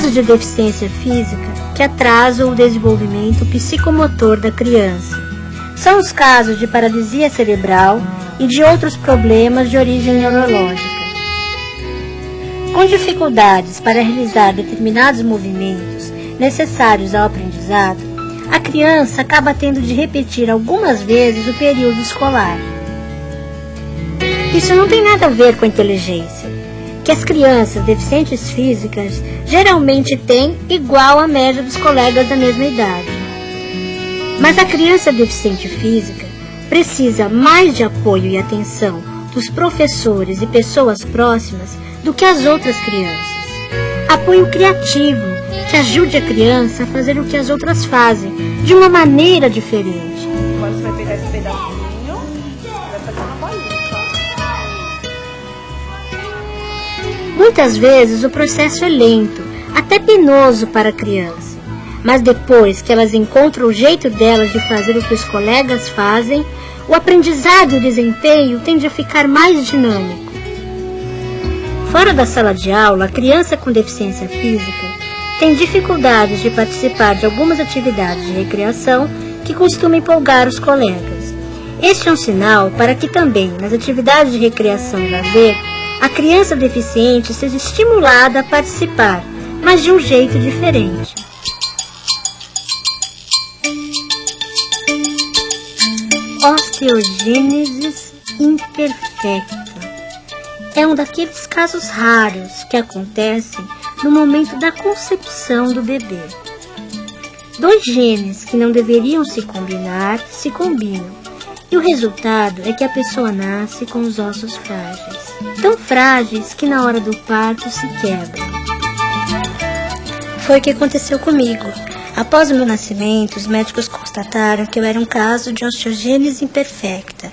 casos de deficiência física que atrasam o desenvolvimento psicomotor da criança. São os casos de paralisia cerebral e de outros problemas de origem neurológica. Com dificuldades para realizar determinados movimentos necessários ao aprendizado, a criança acaba tendo de repetir algumas vezes o período escolar. Isso não tem nada a ver com a inteligência, que as crianças deficientes físicas geralmente têm igual à média dos colegas da mesma idade. Mas a criança deficiente física precisa mais de apoio e atenção dos professores e pessoas próximas do que as outras crianças. Apoio criativo que ajude a criança a fazer o que as outras fazem, de uma maneira diferente. Agora você vai pegar esse pedacinho e vai fazer uma bolinha, tá? Muitas vezes o processo é lento, até penoso para a criança. Mas depois que elas encontram o jeito delas de fazer o que os colegas fazem, o aprendizado e o desempenho tende a ficar mais dinâmico. Fora da sala de aula, a criança com deficiência física tem dificuldades de participar de algumas atividades de recreação que costumam empolgar os colegas. Este é um sinal para que também, nas atividades de recreação e lazer, a criança deficiente seja estimulada a participar, mas de um jeito diferente. Osteogênese imperfecta é um daqueles casos raros que acontecem no momento da concepção do bebê. Dois genes que não deveriam se combinar, se combinam, e o resultado é que a pessoa nasce com os ossos frágeis, tão frágeis que na hora do parto se quebram. Foi o que aconteceu comigo. Após o meu nascimento, os médicos constataram que eu era um caso de osteogênese imperfecta.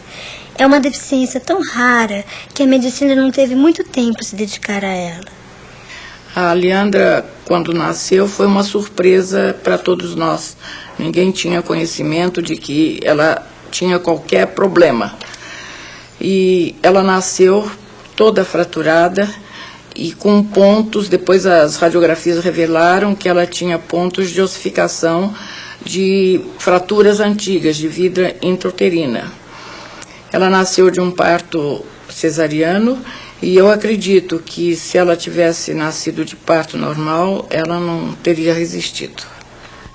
É uma deficiência tão rara que a medicina não teve muito tempo a se dedicar a ela. A Leandra, quando nasceu, foi uma surpresa para todos nós. Ninguém tinha conhecimento de que ela tinha qualquer problema. E ela nasceu toda fraturada e com pontos, depois as radiografias revelaram que ela tinha pontos de ossificação de fraturas antigas, de vida intrauterina. Ela nasceu de um parto cesariano e eu acredito que se ela tivesse nascido de parto normal, ela não teria resistido.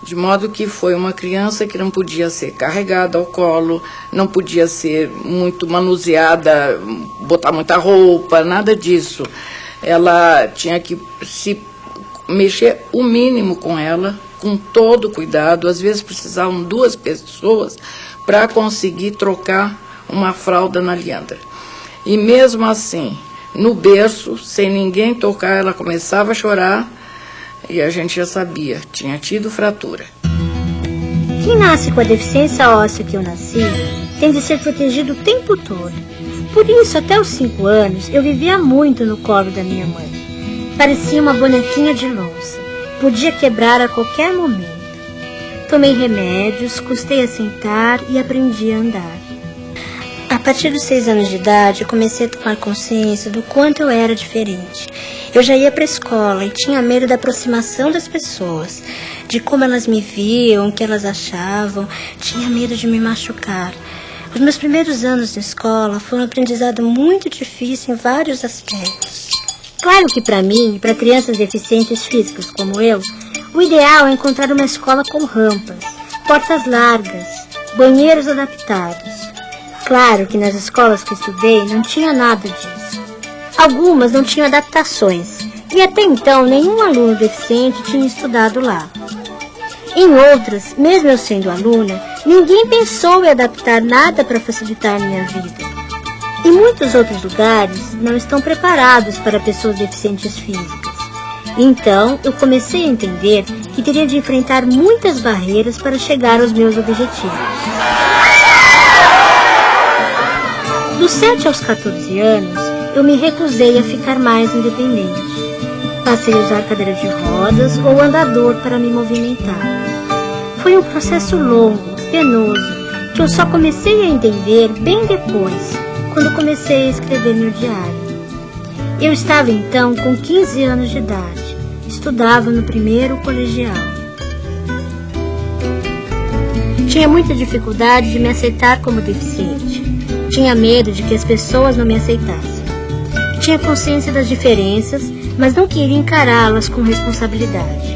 De modo que foi uma criança que não podia ser carregada ao colo, não podia ser muito manuseada, botar muita roupa, nada disso. Ela tinha que se mexer o mínimo com ela, com todo cuidado. Às vezes precisavam 2 pessoas para conseguir trocar uma fralda na Leandra. E mesmo assim, no berço, sem ninguém tocar, ela começava a chorar e a gente já sabia, tinha tido fratura. Quem nasce com a deficiência óssea que eu nasci tem de ser protegido o tempo todo. Por isso, até os 5 anos, eu vivia muito no colo da minha mãe. Parecia uma bonequinha de louça. Podia quebrar a qualquer momento. Tomei remédios, custei a sentar e aprendi a andar. A partir dos 6 anos de idade, eu comecei a tomar consciência do quanto eu era diferente. Eu já ia para a escola e tinha medo da aproximação das pessoas, de como elas me viam, o que elas achavam, tinha medo de me machucar. Os meus primeiros anos na escola foram um aprendizado muito difícil em vários aspectos. Claro que para mim, e para crianças deficientes físicas como eu, o ideal é encontrar uma escola com rampas, portas largas, banheiros adaptados. Claro que nas escolas que estudei não tinha nada disso. Algumas não tinham adaptações, e até então nenhum aluno deficiente tinha estudado lá. Em outras, mesmo eu sendo aluna, ninguém pensou em adaptar nada para facilitar minha vida. E muitos outros lugares não estão preparados para pessoas deficientes físicas. Então, eu comecei a entender que teria de enfrentar muitas barreiras para chegar aos meus objetivos. Dos 7 aos 14 anos, eu me recusei a ficar mais independente. Passei a usar cadeira de rodas ou andador para me movimentar. Foi um processo longo, penoso, que eu só comecei a entender bem depois, quando comecei a escrever meu diário. Eu estava então com 15 anos de idade. Estudava no primeiro colegial. Tinha muita dificuldade de me aceitar como deficiente. Tinha medo de que as pessoas não me aceitassem. Tinha consciência das diferenças, mas não queria encará-las com responsabilidade.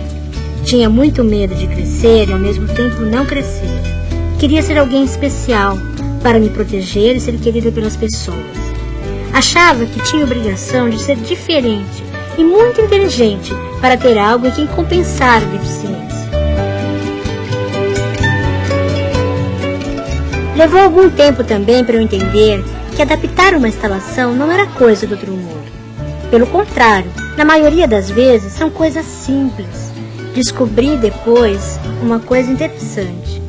Tinha muito medo de crescer e ao mesmo tempo não crescer. Queria ser alguém especial para me proteger e ser querida pelas pessoas. Achava que tinha obrigação de ser diferente e muito inteligente para ter algo em que compensar a deficiência. Levou algum tempo também para eu entender que adaptar uma instalação não era coisa do outro mundo. Pelo contrário, na maioria das vezes são coisas simples. Descobri depois uma coisa interessante.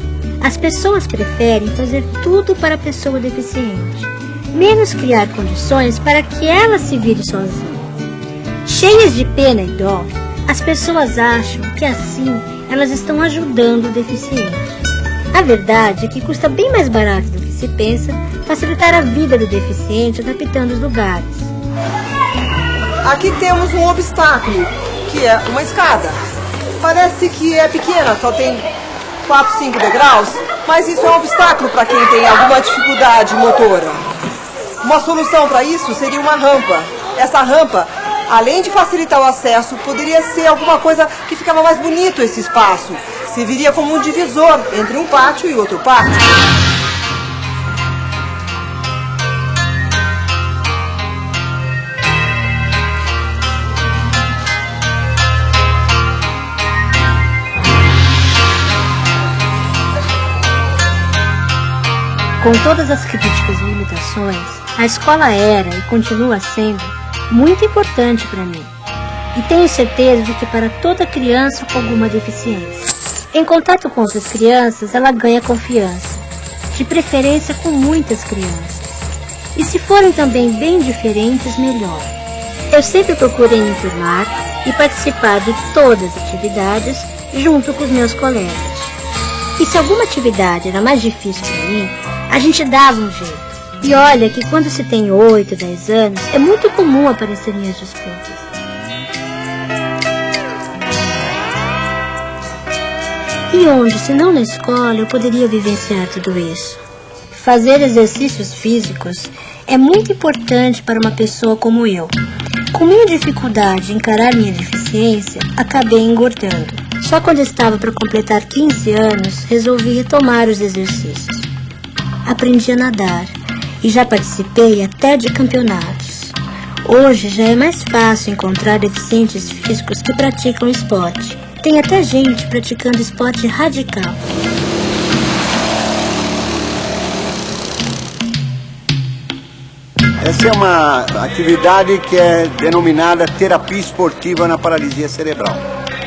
As pessoas preferem fazer tudo para a pessoa deficiente, menos criar condições para que ela se vire sozinha. Cheias de pena e dó, as pessoas acham que assim elas estão ajudando o deficiente. A verdade é que custa bem mais barato do que se pensa facilitar a vida do deficiente adaptando os lugares. Aqui temos um obstáculo, que é uma escada. Parece que é pequena, só tem 4, 5 degraus, mas isso é um obstáculo para quem tem alguma dificuldade motora. Uma solução para isso seria uma rampa. Essa rampa, além de facilitar o acesso, poderia ser alguma coisa que ficava mais bonito esse espaço. Serviria como um divisor entre um pátio e outro pátio. Com todas as críticas e limitações, a escola era e continua sendo muito importante para mim. E tenho certeza de que para toda criança com alguma deficiência. Em contato com outras crianças, ela ganha confiança, de preferência com muitas crianças. E se forem também bem diferentes, melhor. Eu sempre procurei me enturmar e participar de todas as atividades junto com os meus colegas. E se alguma atividade era mais difícil para mim, a gente dava um jeito. E olha que quando se tem 8, 10 anos, é muito comum aparecerem as disputas. E onde, se não na escola, eu poderia vivenciar tudo isso? Fazer exercícios físicos é muito importante para uma pessoa como eu. Com minha dificuldade em encarar minha deficiência, acabei engordando. Só quando estava para completar 15 anos, resolvi retomar os exercícios. Aprendi a nadar e já participei até de campeonatos. Hoje já é mais fácil encontrar deficientes físicos que praticam esporte. Tem até gente praticando esporte radical. Essa é uma atividade que é denominada terapia esportiva na paralisia cerebral,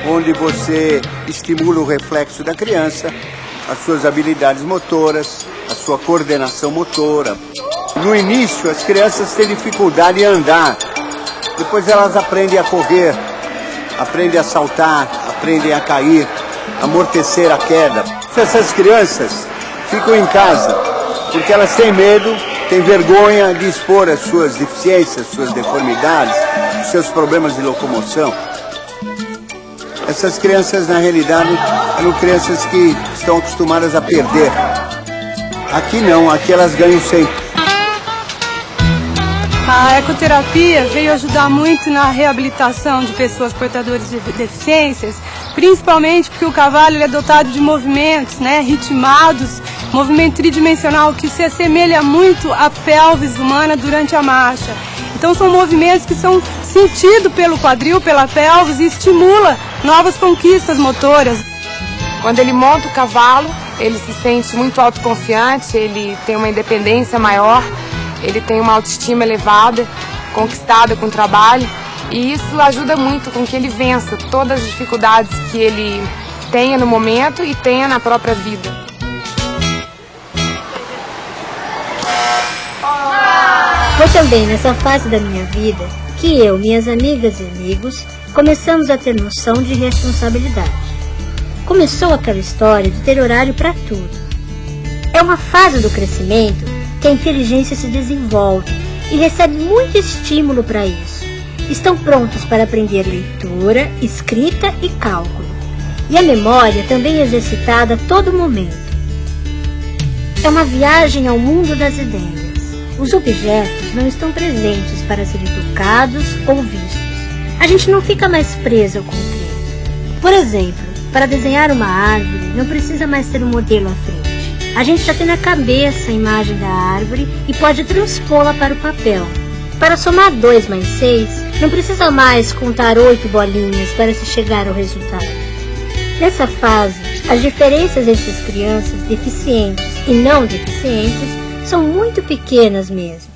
onde você estimula o reflexo da criança, as suas habilidades motoras, a sua coordenação motora. No início, as crianças têm dificuldade em andar, depois elas aprendem a correr, aprendem a saltar, aprendem a cair, amortecer a queda. Essas crianças ficam em casa porque elas têm medo, têm vergonha de expor as suas deficiências, suas deformidades, os seus problemas de locomoção. Essas crianças, na realidade, eram crianças que estão acostumadas a perder. Aqui não, aqui elas ganham sempre. A ecoterapia veio ajudar muito na reabilitação de pessoas portadoras de deficiências, principalmente porque o cavalo ele é dotado de movimentos, ritmados, movimento tridimensional que se assemelha muito à pelvis humana durante a marcha. Então são movimentos que são sentidos pelo quadril, pela pelvis e estimula novas conquistas motoras. Quando ele monta o cavalo, ele se sente muito autoconfiante, ele tem uma independência maior, ele tem uma autoestima elevada, conquistada com o trabalho, e isso ajuda muito com que ele vença todas as dificuldades que ele tenha no momento e tenha na própria vida. Foi também nessa fase da minha vida que eu, minhas amigas e amigos, começamos a ter noção de responsabilidade. Começou aquela história de ter horário para tudo. É uma fase do crescimento que a inteligência se desenvolve e recebe muito estímulo para isso. estão prontos para aprender leitura, escrita e cálculo. E a memória também é exercitada a todo momento. É uma viagem ao mundo das ideias. Os objetos não estão presentes para serem tocados ou vistos. A gente não fica mais preso ao concreto. Por exemplo, para desenhar uma árvore, não precisa mais ter um modelo à frente. A gente já tem na cabeça a imagem da árvore e pode transpô-la para o papel. Para somar 2 mais 6, não precisa mais contar 8 bolinhas para se chegar ao resultado. Nessa fase, as diferenças entre as crianças deficientes e não deficientes são muito pequenas mesmo.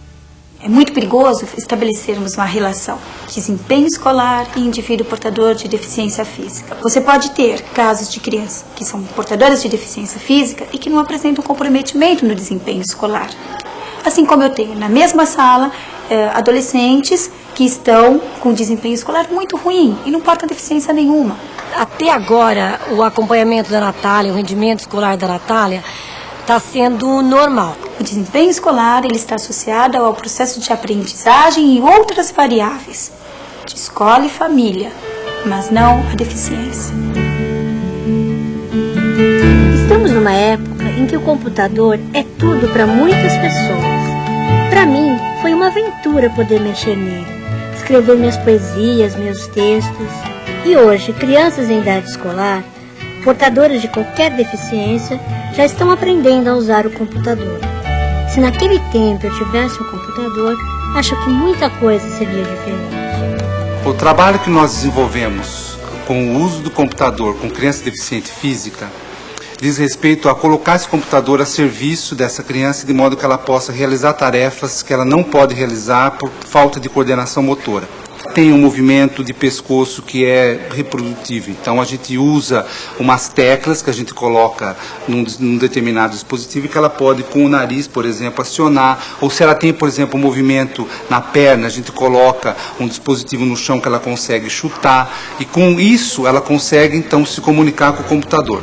É muito perigoso estabelecermos uma relação desempenho escolar e indivíduo portador de deficiência física. Você pode ter casos de crianças que são portadoras de deficiência física e que não apresentam comprometimento no desempenho escolar. Assim como eu tenho na mesma sala adolescentes que estão com desempenho escolar muito ruim e não portam deficiência nenhuma. Até agora, o acompanhamento da Natália, o rendimento escolar da Natália, está sendo normal. O desempenho escolar ele está associado ao processo de aprendizagem e outras variáveis, de escola e família, mas não a deficiência. Estamos numa época em que o computador é tudo para muitas pessoas. Para mim, foi uma aventura poder mexer nele, escrever minhas poesias, meus textos. E hoje, crianças em idade escolar, portadoras de qualquer deficiência, já estão aprendendo a usar o computador. Se naquele tempo eu tivesse um computador, acho que muita coisa seria diferente. O trabalho que nós desenvolvemos com o uso do computador com criança deficiente física diz respeito a colocar esse computador a serviço dessa criança de modo que ela possa realizar tarefas que ela não pode realizar por falta de coordenação motora. Tem um movimento de pescoço que é reprodutivo, então a gente usa umas teclas que a gente coloca num determinado dispositivo que ela pode com o nariz, por exemplo, acionar, ou se ela tem, por exemplo, um movimento na perna, a gente coloca um dispositivo no chão que ela consegue chutar e com isso ela consegue então se comunicar com o computador.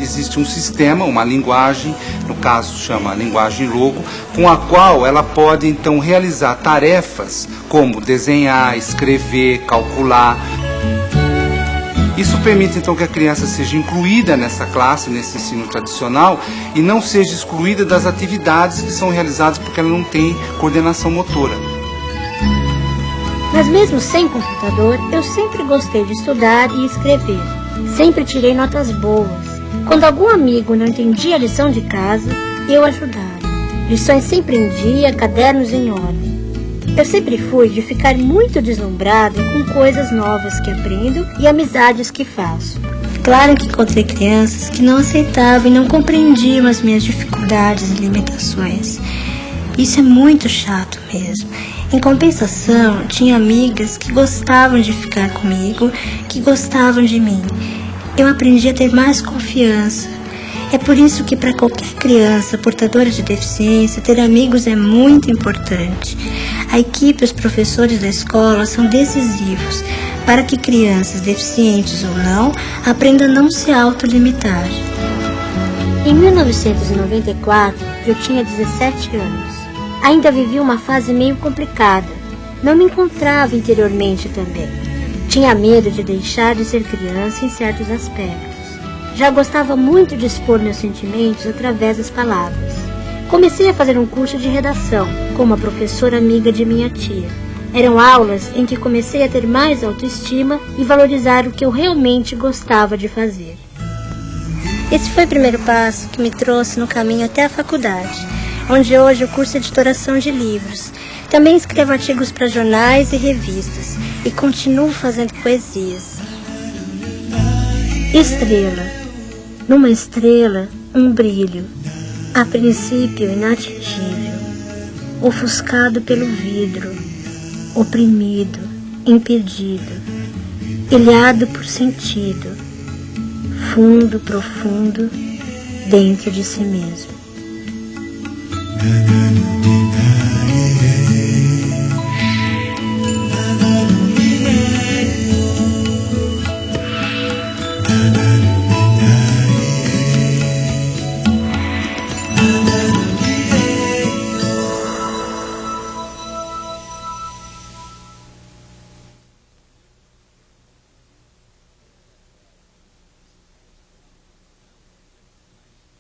Existe um sistema, uma linguagem, no caso chama linguagem logo, com a qual ela pode então realizar tarefas como desenhar, escrever, calcular. Isso permite então que a criança seja incluída nessa classe, nesse ensino tradicional, e não seja excluída das atividades que são realizadas porque ela não tem coordenação motora. Mas mesmo sem computador, eu sempre gostei de estudar e escrever. Sempre tirei notas boas. Quando algum amigo não entendia a lição de casa, eu ajudava. Lições sempre em dia, cadernos em ordem. Eu sempre fui de ficar muito deslumbrada com coisas novas que aprendo e amizades que faço. Claro que encontrei crianças que não aceitavam e não compreendiam as minhas dificuldades e limitações. Isso é muito chato mesmo. Em compensação, tinha amigas que gostavam de ficar comigo, que gostavam de mim. Eu aprendi a ter mais confiança. É por isso que para qualquer criança portadora de deficiência, ter amigos é muito importante. A equipe e os professores da escola são decisivos para que crianças, deficientes ou não, aprendam a não se autolimitar. Em 1994, eu tinha 17 anos. Ainda vivia uma fase meio complicada. Não me encontrava interiormente também. Tinha medo de deixar de ser criança em certos aspectos. Já gostava muito de expor meus sentimentos através das palavras. Comecei a fazer um curso de redação com uma professora amiga de minha tia. Eram aulas em que comecei a ter mais autoestima e valorizar o que eu realmente gostava de fazer. Esse foi o primeiro passo que me trouxe no caminho até a faculdade, onde hoje eu curso editoração de livros. Também escrevo artigos para jornais e revistas e continuo fazendo poesias. Estrela. Numa estrela, um brilho, a princípio inatingível, ofuscado pelo vidro, oprimido, impedido, ilhado por sentido, fundo, profundo, dentro de si mesmo.